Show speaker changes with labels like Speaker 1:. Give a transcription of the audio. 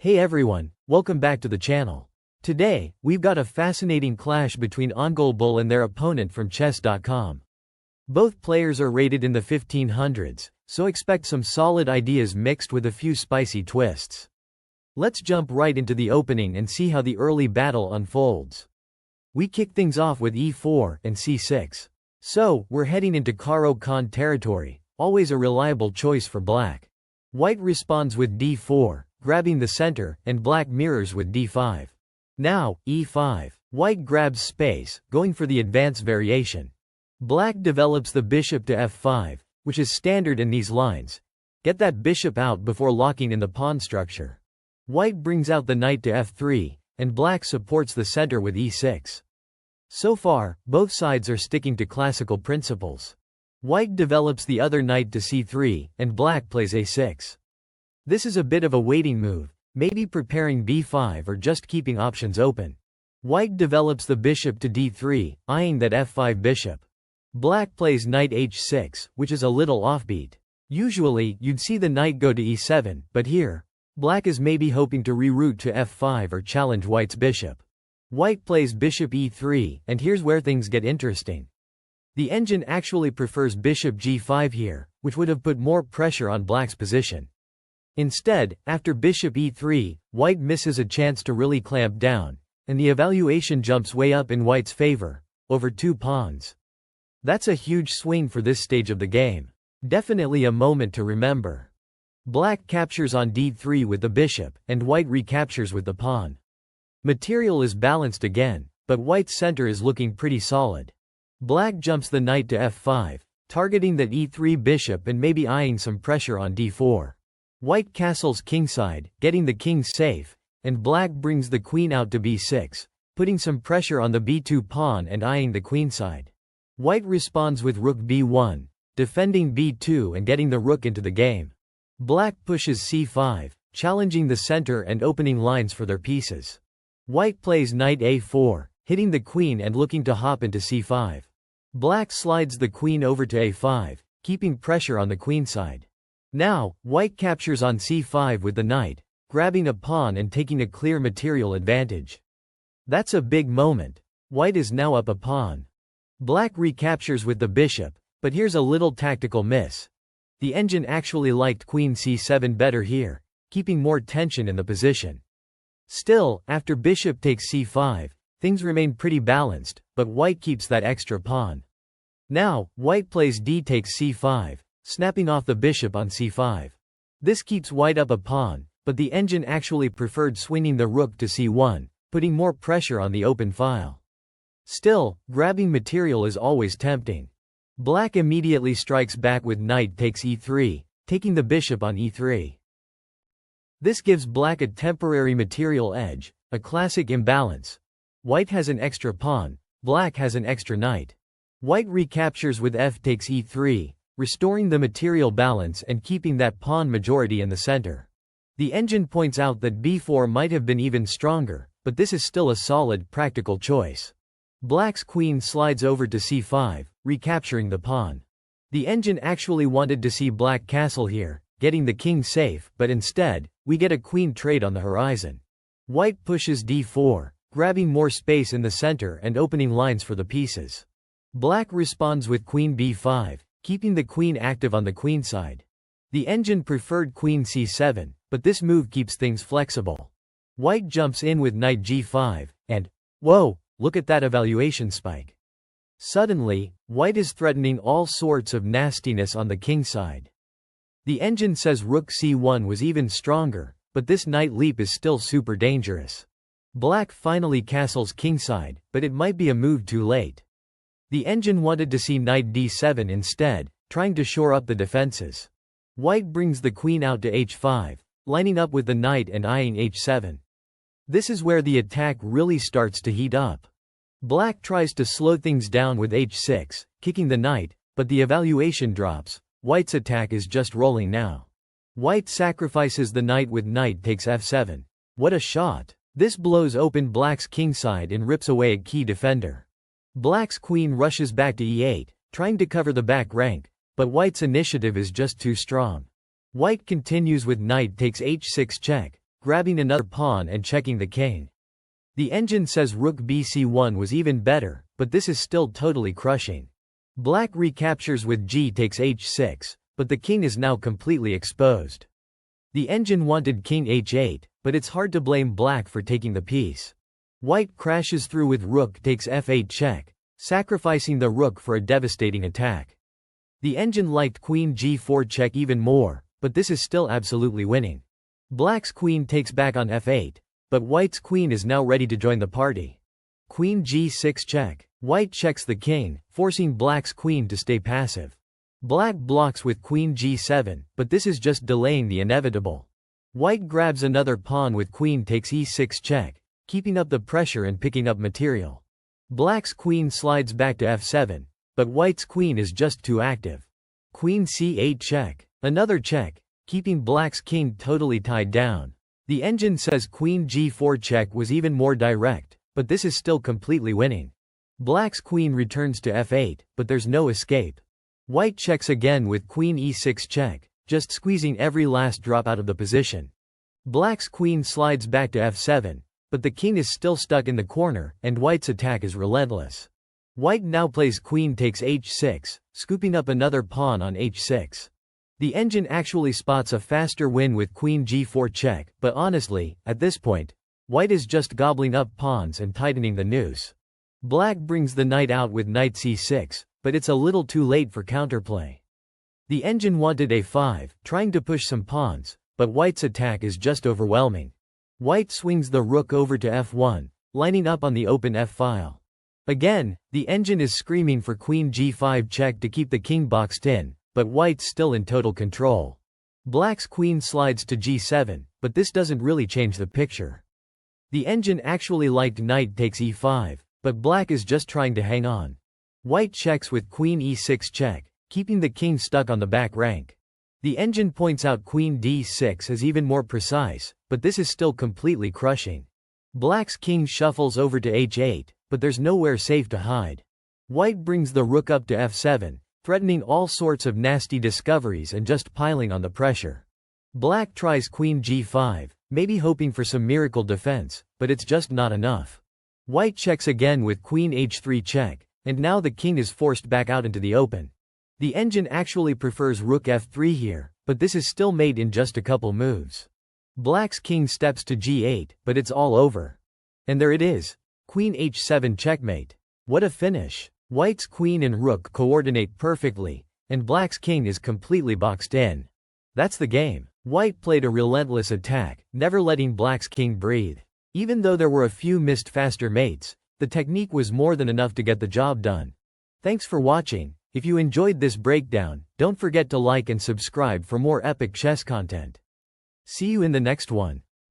Speaker 1: Hey everyone, welcome back to the channel. Today, we've got a fascinating clash between OngoleBull and their opponent from chess.com. Both players are rated in the 1500s, so expect some solid ideas mixed with a few spicy twists. Let's jump right into the opening and see how the early battle unfolds. We kick things off with e4 and c6. So, we're heading into Caro Kann territory, always a reliable choice for black. White responds with d4, grabbing the center, and black mirrors with d5. Now, e5. White grabs space, going for the advance variation. Black develops the bishop to f5, which is standard in these lines. Get that bishop out before locking in the pawn structure. White brings out the knight to f3, and black supports the center with e6. So far, both sides are sticking to classical principles. White develops the other knight to c3, and black plays a6. This is a bit of a waiting move, maybe preparing b5 or just keeping options open. White develops the bishop to d3, eyeing that f5 bishop. Black plays knight h6, which is a little offbeat. Usually, you'd see the knight go to e7, but here, black is maybe hoping to reroute to f5 or challenge white's bishop. White plays bishop e3, and here's where things get interesting. The engine actually prefers bishop g5 here, which would have put more pressure on black's position. Instead, after bishop e3, white misses a chance to really clamp down, and the evaluation jumps way up in white's favor, over 2 pawns. That's a huge swing for this stage of the game. Definitely a moment to remember. Black captures on d3 with the bishop, and white recaptures with the pawn. Material is balanced again, but white's center is looking pretty solid. Black jumps the knight to f5, targeting that e3 bishop and maybe eyeing some pressure on d4. White castles kingside, getting the king safe, and black brings the queen out to b6, putting some pressure on the b2 pawn and eyeing the queenside. White responds with rook b1, defending b2 and getting the rook into the game. Black pushes c5, challenging the center and opening lines for their pieces. White plays knight a4, hitting the queen and looking to hop into c5. Black slides the queen over to a5, keeping pressure on the queenside. Now, white captures on c5 with the knight, grabbing a pawn and taking a clear material advantage. That's a big moment. White is now up a pawn. Black recaptures with the bishop, but here's a little tactical miss. The engine actually liked queen c7 better here, keeping more tension in the position. Still, after bishop takes c5, things remain pretty balanced, but white keeps that extra pawn. Now, white plays d takes c5, snapping off the bishop on c5. This keeps white up a pawn, but the engine actually preferred swinging the rook to c1, putting more pressure on the open file. Still, grabbing material is always tempting. Black immediately strikes back with knight takes e3, taking the bishop on e3. This gives black a temporary material edge, a classic imbalance. White has an extra pawn, black has an extra knight. White recaptures with f takes e3, restoring the material balance and keeping that pawn majority in the center. The engine points out that b4 might have been even stronger, but this is still a solid, practical choice. Black's queen slides over to c5, recapturing the pawn. The engine actually wanted to see black castle here, getting the king safe, but instead, we get a queen trade on the horizon. White pushes d4, grabbing more space in the center and opening lines for the pieces. Black responds with queen b5, keeping the queen active on the queenside. The engine preferred queen c7, but this move keeps things flexible. White jumps in with knight g5, and, whoa, look at that evaluation spike. Suddenly, white is threatening all sorts of nastiness on the king side. The engine says rook c1 was even stronger, but this knight leap is still super dangerous. Black finally castles kingside, but it might be a move too late. The engine wanted to see knight d7 instead, trying to shore up the defenses. White brings the queen out to h5, lining up with the knight and eyeing h7. This is where the attack really starts to heat up. Black tries to slow things down with h6, kicking the knight, but the evaluation drops. White's attack is just rolling now. White sacrifices the knight with knight takes f7. What a shot! This blows open black's kingside and rips away a key defender. Black's queen rushes back to e8, trying to cover the back rank, but white's initiative is just too strong. White continues with knight takes h6 check, grabbing another pawn and checking the king. The engine says rook bc1 was even better, but this is still totally crushing. Black recaptures with g takes h6, but the king is now completely exposed. The engine wanted king h8, but it's hard to blame black for taking the piece. White crashes through with rook takes f8 check, sacrificing the rook for a devastating attack. The engine liked queen g4 check even more, but this is still absolutely winning. Black's queen takes back on f8, but white's queen is now ready to join the party. Queen g6 check. White checks the king, forcing black's queen to stay passive. Black blocks with queen g7, but this is just delaying the inevitable. White grabs another pawn with queen takes e6 check, keeping up the pressure and picking up material. Black's queen slides back to f7, but white's queen is just too active. Queen c8 check. Another check, keeping black's king totally tied down. The engine says queen g4 check was even more direct, but this is still completely winning. Black's queen returns to f8, but there's no escape. White checks again with queen e6 check, just squeezing every last drop out of the position. Black's queen slides back to f7, but the king is still stuck in the corner, and white's attack is relentless. White now plays queen takes h6, scooping up another pawn on h6. The engine actually spots a faster win with queen g4 check, but honestly, at this point, white is just gobbling up pawns and tightening the noose. Black brings the knight out with knight c6, but it's a little too late for counterplay. The engine wanted a5, trying to push some pawns, but white's attack is just overwhelming. White swings the rook over to f1, lining up on the open f-file. Again, the engine is screaming for queen g5 check to keep the king boxed in, but white's still in total control. Black's queen slides to g7, but this doesn't really change the picture. The engine actually liked knight takes e5, but black is just trying to hang on. White checks with queen e6 check, keeping the king stuck on the back rank. The engine points out queen d6 is even more precise, but this is still completely crushing. Black's king shuffles over to h8, but there's nowhere safe to hide. White brings the rook up to f7, threatening all sorts of nasty discoveries and just piling on the pressure. Black tries queen g5, maybe hoping for some miracle defense, but it's just not enough. White checks again with queen h3 check, and now the king is forced back out into the open. The engine actually prefers rook f3 here, but this is still made in just a couple moves. Black's king steps to g8, but it's all over. And there it is. Queen h7 checkmate. What a finish. White's queen and rook coordinate perfectly, and black's king is completely boxed in. That's the game. White played a relentless attack, never letting black's king breathe. Even though there were a few missed faster mates, the technique was more than enough to get the job done. Thanks for watching. If you enjoyed this breakdown, don't forget to like and subscribe for more epic chess content. See you in the next one.